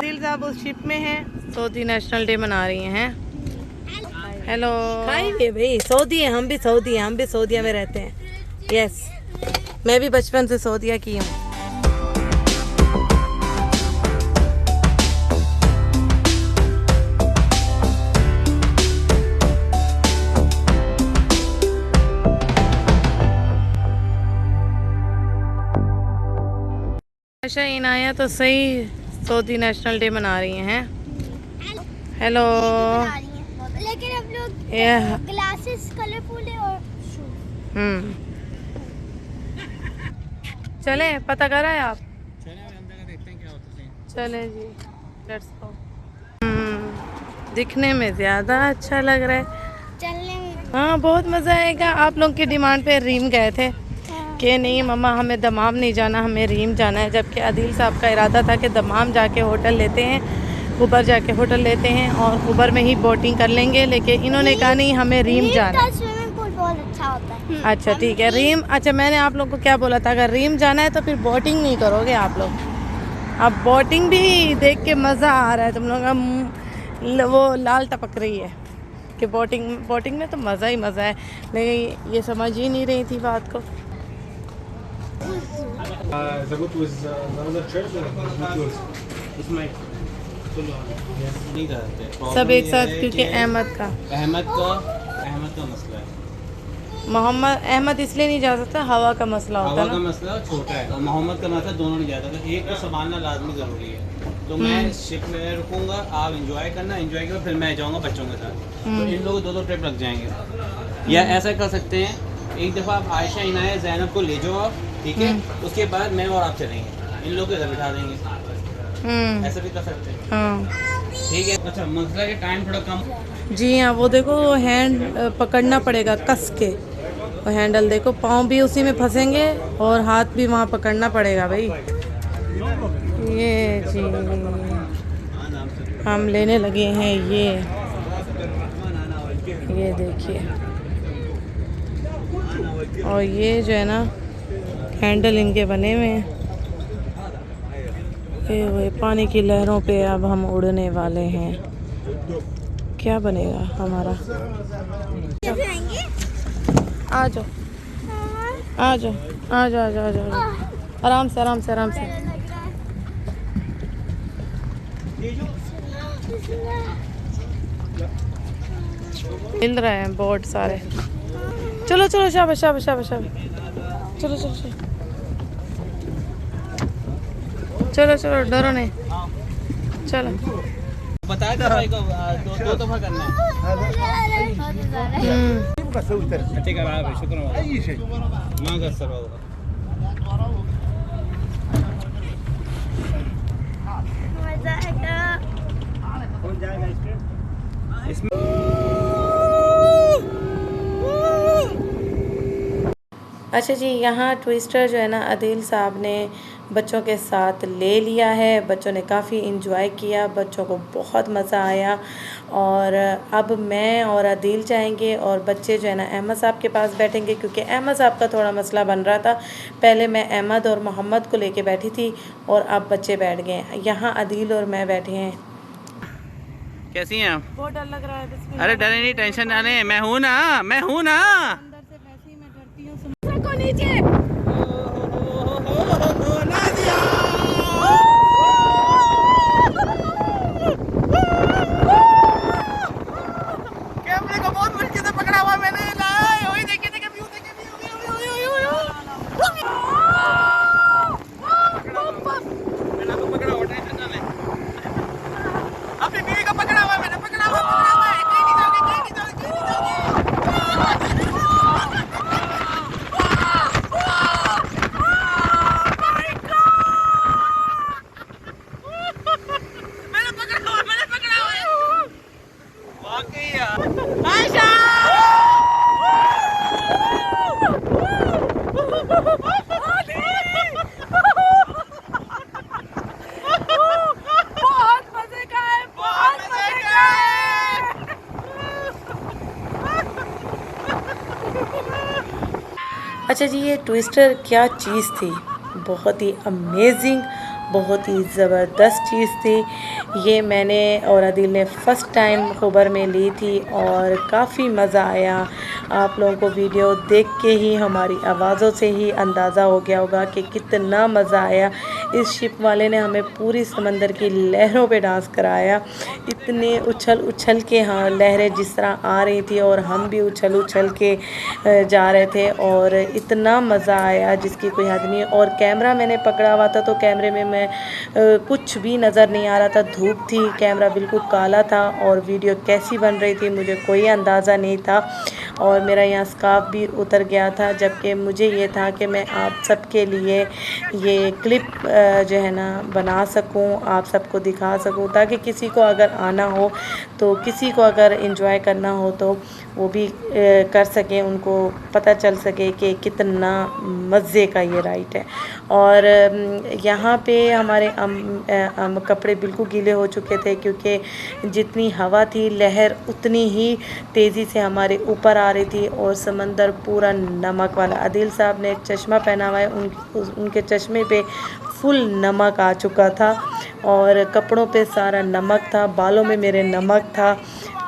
दिल साहब उस शिप में हैं, सऊदी नेशनल डे मना रही हैं। हेलो भाई, सऊदी है, हम भी सऊदी हैं, हम भी सऊदिया में रहते हैं। यस, मैं भी बचपन से सऊदिया की हूँ। अच्छा इनाया तो सही सऊदी नेशनल डे मना रही हैं। हेलो, लेकिन अब लोग ग्लासेस कलरफुल है और चले पता करा है आप? चले अंदर का देखते हैं क्या होता है। चले जी, लेट्स गो। दिखने में ज़्यादा अच्छा लग रहा है, चलने में हाँ बहुत मज़ा आएगा। आप लोग की डिमांड पे रीम गए थे कि नहीं मम्मा हमें दमाम नहीं जाना, हमें रीम जाना है, जबकि आदिल साहब का इरादा था कि दमाम जाके होटल लेते हैं, ऊबर जाके होटल लेते हैं और ऊबर में ही बोटिंग कर लेंगे, लेकिन इन्होंने कहा नहीं हमें रीम जाना है। स्विमिंग पूल बहुत अच्छा होता है। अच्छा ठीक है, रीम। अच्छा मैंने आप लोग को क्या बोला था, अगर रीम जाना है तो फिर बोटिंग नहीं करोगे आप लोग। अब बोटिंग भी देख के मज़ा आ रहा है, तुम लोग का वो लाल टपक रही है कि बोटिंग में तो मज़ा ही मज़ा है, लेकिन ये समझ ही नहीं रही थी बात को। नहीं करते सब एक साथ, क्योंकि अहमद का मसला है। मोहम्मद अहमद इसलिए नहीं जा सकता, हवा का मसला होता हवा है का ना। मसला छोटा है और मोहम्मद का मसला दोनों नहीं जाता, तो एक को संभालना लाजमी ज़रूरी है। तो मैं शिप में रुकूंगा, आप एंजॉय करना, एंजॉय के बाद फिर मैं जाऊंगा बच्चों के साथ, तो इन लोगों दो ट्रिप लग जाएंगे। या ऐसा कर सकते हैं, एक दफ़ा आप आयशा, इनाया, ज़ैनब को ले जाओ आप, ठीक है, उसके बाद मैं और आप चलेंगे, इन लोगों को इधर बिठा देंगे, ऐसा भी कर सकते हैं। हाँ ठीक है। अच्छा मसला के टाइम थोड़ा कम। जी हाँ, वो देखो हैंड पकड़ना पड़ेगा कस के, वो हैंडल देखो, पाँव भी उसी में फंसेंगे और हाथ भी वहाँ पकड़ना पड़ेगा भाई। ये जी हम लेने लगे हैं, ये देखिए, और ये जो है ना हैंडल इनके बने हुए हैं। ये पानी की लहरों पे अब हम उड़ने वाले हैं। क्या बनेगा हमारा? आ जाओ आ जाओ आ जाओ आ जाओ आ जाओ, आराम से आराम से आराम से। मिल रहे हैं बोर्ड सारे। चलो चलो, शाबाश शाबाश शाबाश शाबाश, चलो चलो चलो चलो चलो, डरो नहीं, चलो। बताया था भाई को दो दफ़ा करना है। ठीक है, शुक्र माँ का सर होगा। मजा आएगा। अच्छा जी, यहाँ ट्विस्टर जो है ना आदिल साहब ने बच्चों के साथ ले लिया है, बच्चों ने काफ़ी इंजॉय किया, बच्चों को बहुत मज़ा आया। और अब मैं और आदिल जाएंगे और बच्चे जो है ना अहमद साहब के पास बैठेंगे, क्योंकि अहमद साहब का थोड़ा मसला बन रहा था। पहले मैं अहमद और मोहम्मद को लेके बैठी थी और अब बच्चे बैठ गए, यहाँ आदिल और मैं बैठे हैं। कैसी हैं आप? बहुत डर लग रहा है। अरे डरे नहीं, टेंशन ना लें, मैं हूँ ना, मैं हूँ ना। अंदर से वैसे ही मैं डरती हूँ। को नीचे कैमरे को बहुत मुश्किल से पकड़ा हुआ मैंने। वही देखिए देखिए व्यू देखिए, मैंने तो पकड़ा हुआ, टेंशन ना लें। अपनी बीवी को पकड़ा हुआ मैंने, पकड़ा हुआ है, कहीं नहीं जाओगे, कहीं नहीं जाओगे, कहीं नहीं जाओगे। मैंने पकड़ा हुआ है। वाकई यार। आयशा बहुत मजे का है, बहुत मजे का है। अच्छा जी, ये ट्विस्टर क्या चीज़ थी, बहुत ही अमेजिंग, बहुत ही ज़बरदस्त चीज़ थी। ये मैंने और आदिल ने फ़र्स्ट टाइम खुबर में ली थी और काफ़ी मज़ा आया। आप लोगों को वीडियो देख के ही हमारी आवाज़ों से ही अंदाज़ा हो गया होगा कि कितना मज़ा आया। इस शिप वाले ने हमें पूरी समंदर की लहरों पे डांस कराया। इतने उछल उछल के हाँ लहरें जिस तरह आ रही थी और हम भी उछल उछल के जा रहे थे और इतना मज़ा आया जिसकी कोई हद नहीं। और कैमरा मैंने पकड़ा हुआ था तो कैमरे में मैं कुछ भी नज़र नहीं आ रहा था, धूप थी, कैमरा बिल्कुल काला था और वीडियो कैसी बन रही थी मुझे कोई अंदाज़ा नहीं था। और मेरा यहाँ स्कार्फ भी उतर गया था, जबकि मुझे ये था कि मैं आप सबके लिए ये क्लिप जो है ना बना सकूं, आप सबको दिखा सकूं, ताकि किसी को अगर आना हो तो किसी को अगर एंजॉय करना हो तो वो भी कर सकें, उनको पता चल सके कि कितना मज़े का ये राइड है। और यहाँ पे हमारे कपड़े बिल्कुल गीले हो चुके थे क्योंकि जितनी हवा थी लहर उतनी ही तेज़ी से हमारे ऊपर आ रही थी और समंदर पूरा नमक वाला। आदिल साहब ने चश्मा पहना हुआ है, उनके चश्मे पे फुल नमक आ चुका था और कपड़ों पे सारा नमक था, बालों में मेरे नमक था।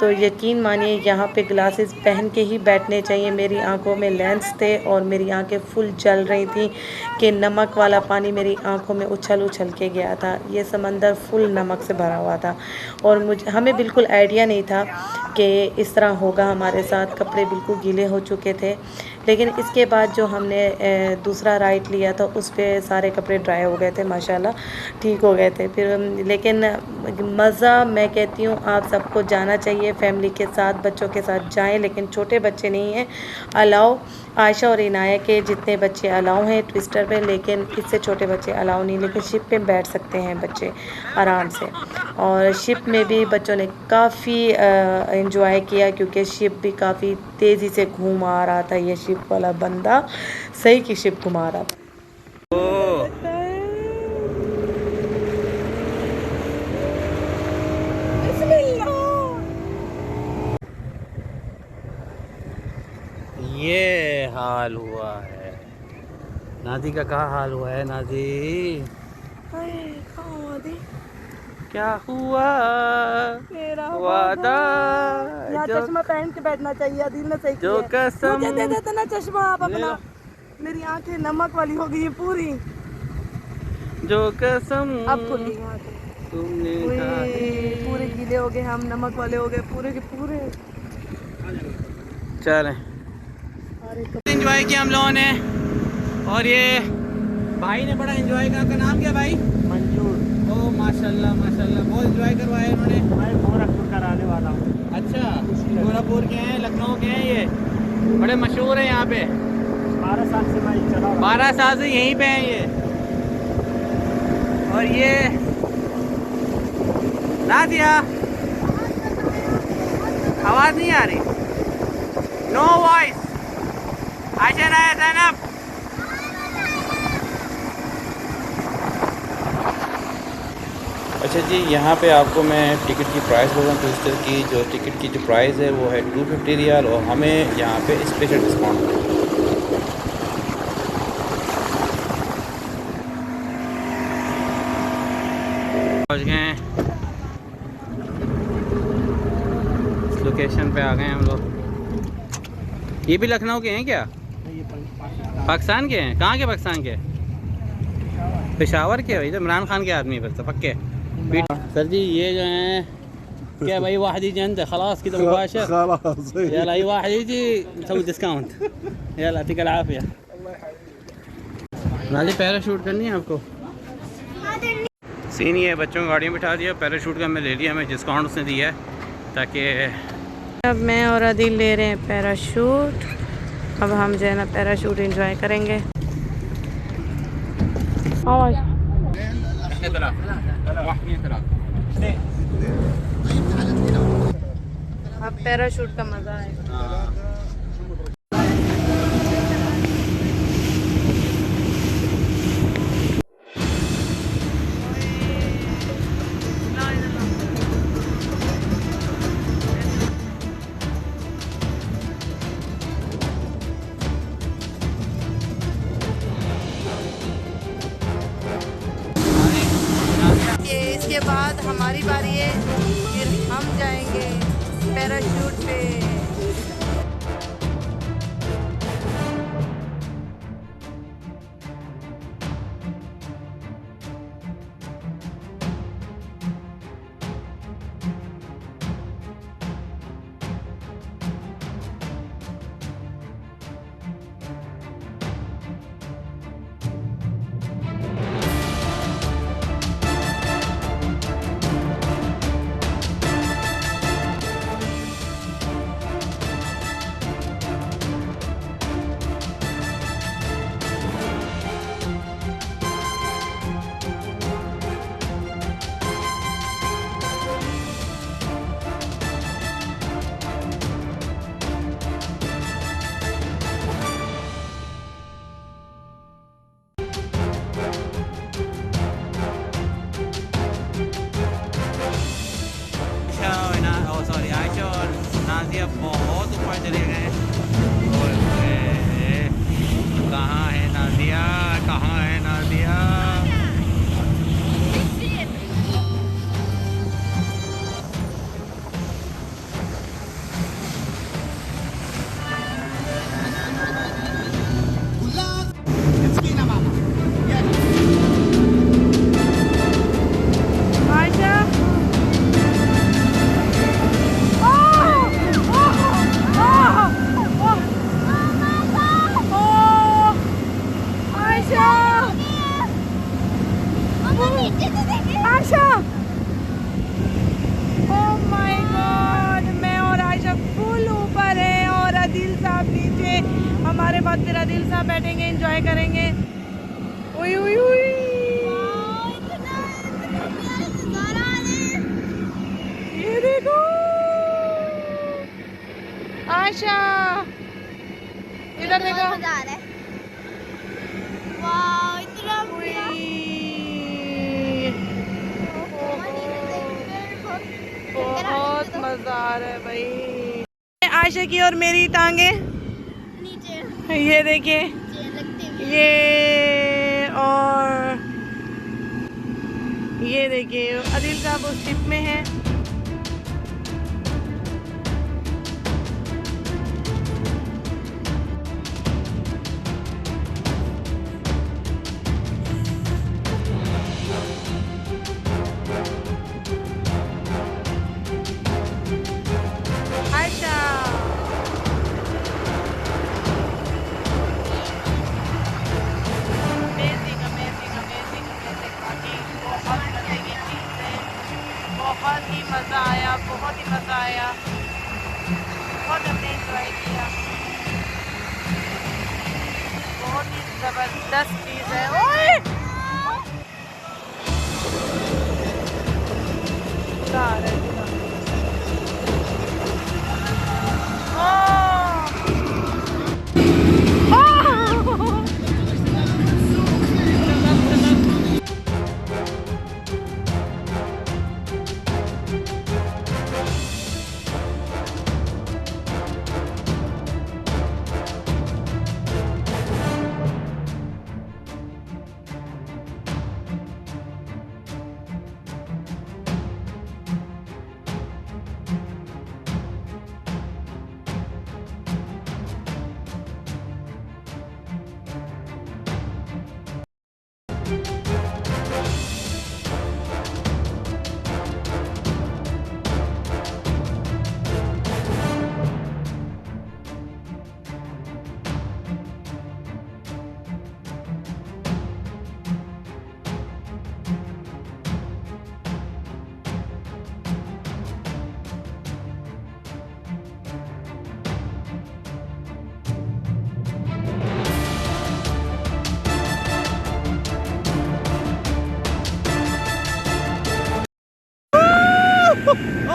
तो यकीन मानिए यहाँ पे ग्लासेस पहन के ही बैठने चाहिए। मेरी आंखों में लेंस थे और मेरी आंखें फुल जल रही थी कि नमक वाला पानी मेरी आंखों में उछल उछल के गया था। ये समंदर फुल नमक से भरा हुआ था और हमें बिल्कुल आइडिया नहीं था कि इस तरह होगा हमारे साथ। कपड़े बिल्कुल गीले हो चुके थे, लेकिन इसके बाद जो हमने दूसरा राइड लिया था उस पर सारे कपड़े ड्राई हो गए थे, माशाल्लाह ठीक हो गए थे फिर। लेकिन मज़ा मैं कहती हूँ आप सबको जाना चाहिए, फैमिली के साथ बच्चों के साथ जाएं, लेकिन छोटे बच्चे नहीं हैं अलाउ। आयशा और इनाया के जितने बच्चे अलाउ हैं ट्विस्टर पे, लेकिन इससे छोटे बच्चे अलाउ नहीं। लेकिन शिप पे बैठ सकते हैं बच्चे आराम से। और शिप में भी बच्चों ने काफ़ी एंजॉय किया क्योंकि शिप भी काफ़ी तेज़ी से घुमा रहा था। ये शिप वाला बंदा सही की शिप घुमा रहा था। ये हाल हुआ है नादी का, कहाँ हाल हुआ है नादी? क्या हुआ? मेरा वादा यहाँ जो चश्मा पहन के बैठना चाहिए, आदिल ने सही जो किया है। कसम मुझे दे देते ना चश्मा आप अपना। मेरी आंखें नमक वाली हो गई है पूरी। जो कसम अब खुल गई आंखें। तुमने पूरे गीले हो गए हम, नमक वाले हो गए पूरे के पूरे। चलें, एंजॉय किया हम लोगों ने और ये भाई ने बड़ा एंजॉय किया। आपका नाम क्या भाई? मंजूर। ओ माशाल्लाह माशाल्लाह, बहुत एंजॉय करवाया इन्होंने। मैं गोरखपुर का रहने वाला हूँ। अच्छा, गोरखपुर के हैं, लखनऊ के हैं, ये बड़े मशहूर हैं यहाँ पे। 12 साल से मैं चला रहा हूँ। 12 साल से यहीं पे हैं ये। और ये नादिया, आवाज़ नहीं आ रही, नो वॉइस। आयशा ना ज़ैनब, अच्छा जी, यहाँ पे आपको मैं टिकट की प्राइस बोल रहा हूँ। ट्विस्टर की जो टिकट की जो प्राइस है वो है 250 रियाल और हमें यहाँ पे स्पेशल डिस्काउंट है। पहुँच गए हैं, इस लोकेशन पे आ गए हैं हम लोग। ये भी लखनऊ के हैं क्या? पाकिस्तान के हैं? कहाँ के पाकिस्तान के? पेशावर के? भाई तो इमरान खान के आदमी फिर तो पक्के। सर जी ये जो हैं क्या भाई, वाहद यजी अंत खलास की मुबाशर यला ही वाहद यजी नसवी डिस्काउंट यला यतीक अल आफिया। नाली पैराशूट करनी है आपको? सीन ये है, बच्चों को गाड़ी में बिठा दिया, पैराशूट का हमें ले लिया, हमें डिस्काउंट उसने दिया है ताकि। अब मैं और आदिल ले रहे हैं पैराशूट। अब हम जो है ना पैराशूट एंजॉय करेंगे। अब पैराशूट का मज़ा है। बाद हमारी बारी है, फिर हम जाएंगे पैराशूट पे। सॉरी आयशा और नाजिया बहुत ऊपर चले गए। कहाँ है नाजिया, कहाँ है नाजिया? हमारे बाद फिर आदिल साहब बैठेंगे, एंजॉय करेंगे। उई उई उई, ये देखो आशा, इधर देखो। बहुत मजा आ रहा है भाई। आशा की और मेरी टांगे ये देखिए, ये और ये देखिए आदिल साहब उस शिप में है। बहुत ही मज़ा आया, बहुत ही मज़ा आया, बहुत हमने एंजॉय किया। बहुत ही ज़बरदस्त चीज़ है। ओए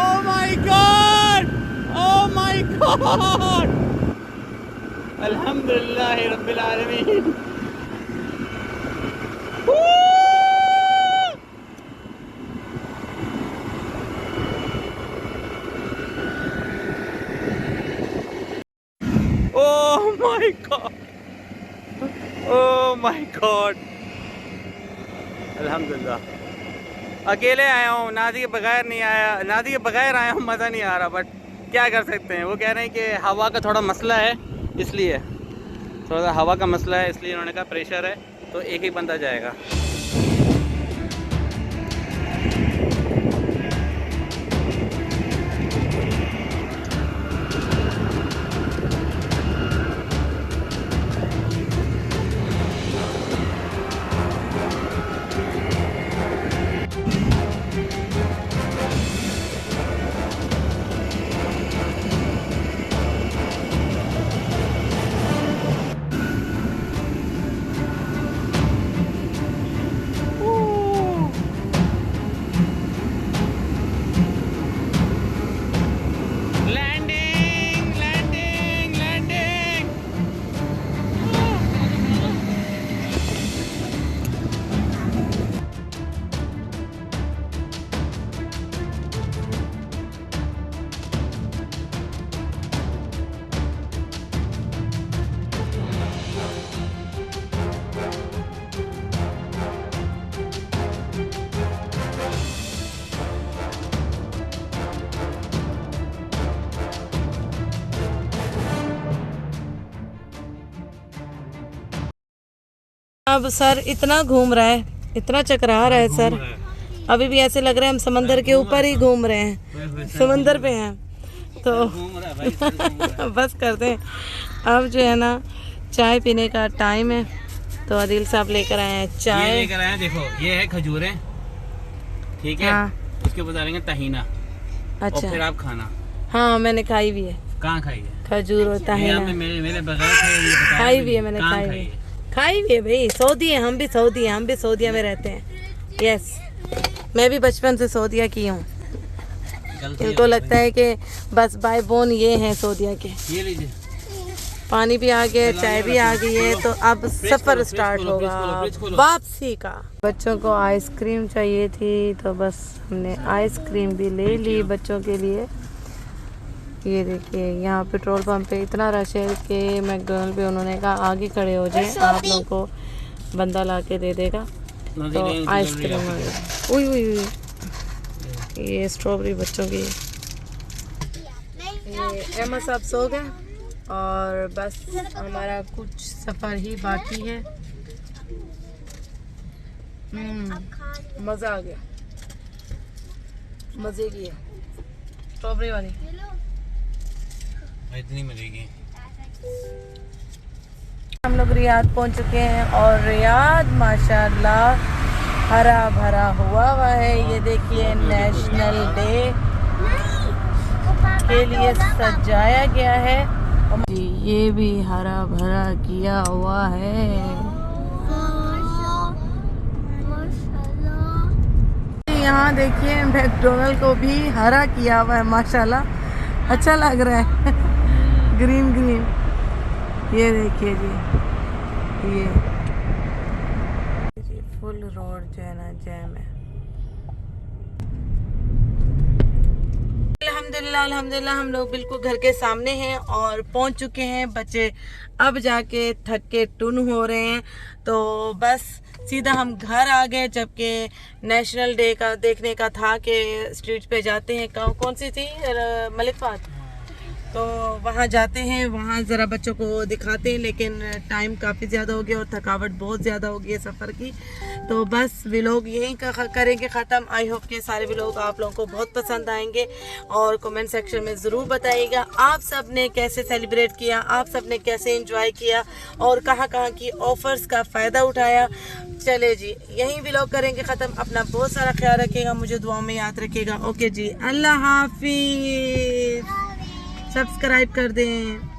Oh my God! Oh my God! Alhamdulillah Rabbil Alameen. Oh my God! Oh my God! Alhamdulillah. अकेले आया हूँ, नाजी के बगैर नहीं आया, नाजी के बगैर आया हूँ, मज़ा नहीं आ रहा। बट क्या कर सकते हैं, वो कह रहे हैं कि हवा का थोड़ा मसला है, इसलिए थोड़ा सा हवा का मसला है, इसलिए उन्होंने कहा प्रेशर है तो एक ही बंदा जाएगा। अब सर इतना घूम रहा है, इतना चकरा रहा है सर, अभी भी ऐसे लग रहा है हम समंदर के ऊपर ही घूम रहे हैं, समंदर पे हैं। तो बस करते हैं, अब जो है ना चाय पीने का टाइम है। तो आदिल साहब लेकर आए हैं चाय, लेकर आए हैं, देखो ये है खजूरें, ठीक है। हाँ। उसके बाद डालेंगे तहीना, और अच्छा फिर आप खाना। हाँ मैंने खाई भी है, कहाँ खाई है? खजूर और तहीना मेरे बगैर खाई भी है, मैंने खाई भी है भाई। सऊदी है, हम भी सऊदी हैं, हम भी सऊदिया में रहते हैं। यस, मैं भी बचपन से सऊदिया की हूँ। इनको लगता है कि बस बाय बोन ये हैं सऊदिया के। ये लीजिए, पानी भी आ गया, चाय भी आ गई है, तो अब सफर स्टार्ट होगा वापसी का। बच्चों को आइसक्रीम चाहिए थी तो बस हमने आइसक्रीम भी ले ली बच्चों के लिए। ये देखिए यहाँ पेट्रोल पंप पे इतना रश है कि मैकडोनल्ड पे उन्होंने कहा आगे खड़े हो जाए, आप लोगों को बंदा ला के दे देगा। तो आइसक्रीम उई उई उई, ये स्ट्रॉबेरी बच्चों की। ये अहमद साहब सो गए और बस हमारा कुछ सफ़र ही बाकी है। मज़ा आ गया, मज़े की है स्ट्रॉबेरी वाली, इतनी मिलेगी। हम लोग रियाद पहुंच चुके हैं और रियाद माशाल्लाह हरा भरा हुआ है। ये देखिए नेशनल डे के लिए सजाया गया है जी, ये भी हरा भरा किया हुआ है। यहाँ देखिए मैकडोनल्ड को भी हरा किया हुआ है माशाल्लाह, अच्छा लग रहा है ग्रीन ग्रीन। ये देखिए जी, ये फुल रोड जो है ना जैम है। अल्हम्दुलिल्लाह अल्हम्दुलिल्लाह हम लोग बिल्कुल घर के सामने हैं और पहुंच चुके हैं। बच्चे अब जाके थक के टुन हो रहे हैं, तो बस सीधा हम घर आ गए। जबकि नेशनल डे का देखने का था कि स्ट्रीट पे जाते हैं, कौन सी थी मलिक फात, तो वहाँ जाते हैं, वहाँ ज़रा बच्चों को दिखाते हैं। लेकिन टाइम काफ़ी ज़्यादा हो गया और थकावट बहुत ज़्यादा हो गई है सफ़र की, तो बस व्लॉग यहीं करेंगे ख़त्म। आई होप कि सारे व्लॉग आप लोगों को बहुत पसंद आएंगे और कमेंट सेक्शन में ज़रूर बताइएगा आप सब ने कैसे सेलिब्रेट किया, आप सब ने कैसे एंजॉय किया और कहाँ कहाँ की ऑफ़र्स का फ़ायदा उठाया। चले जी, यहीं व्लॉग करेंगे ख़त्म। अपना बहुत सारा ख्याल रखिएगा, मुझे दुआ में याद रखिएगा। ओके जी, अल्लाह हाफिज़। सब्सक्राइब कर दें।